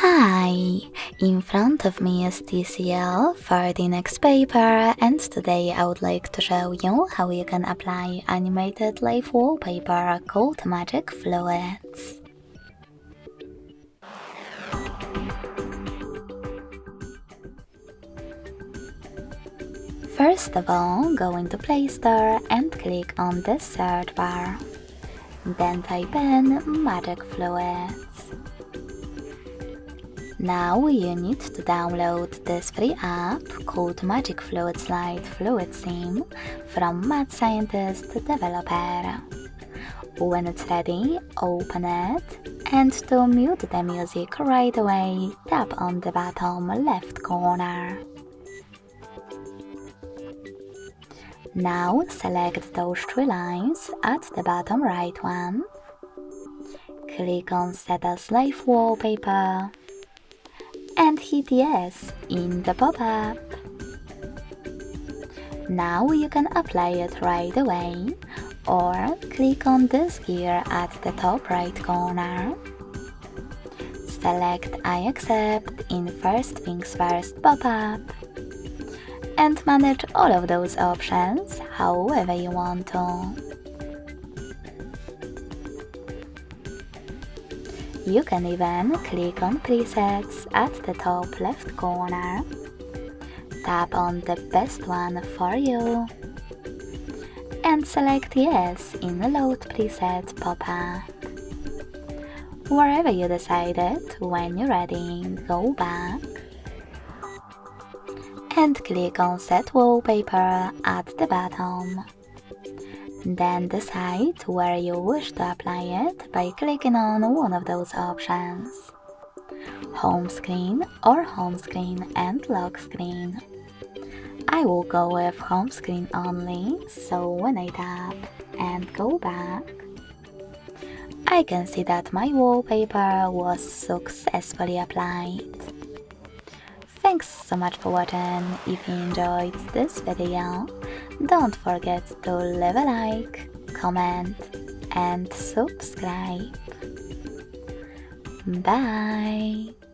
Hi! In front of me is TCL for the NxtPaper, and today I would like to show you how you can apply animated live wallpaper called Magic Fluids. First of all, go into Play Store and click on the search bar. Then type in Magic Fluids. Now you need to download this free app called Magic Fluids Light Fluid Sim from Mad Scientist Developer. When it's ready, open it, and to mute the music right away, tap on the bottom left corner. Now select those three lines at the bottom right one. Click on Set as Live Wallpaper and hit Yes in the pop-up. Now you can apply it right away, or click on this gear at the top right corner. Select I accept in First Things First pop-up and manage all of those options however you want to. You can even click on Presets at the top left corner. Tap on the best one for you and select Yes in the Load Preset pop-up. Wherever you decided, when you're ready, go back and click on Set Wallpaper at the bottom. Then decide where you wish to apply it by clicking on one of those options: Home Screen or Home Screen and Lock Screen. I will go with Home Screen only, so when I tap and go back, I can see that my wallpaper was successfully applied. Thanks so much for watching. If you enjoyed this video, don't forget to leave a like, comment and subscribe. Bye!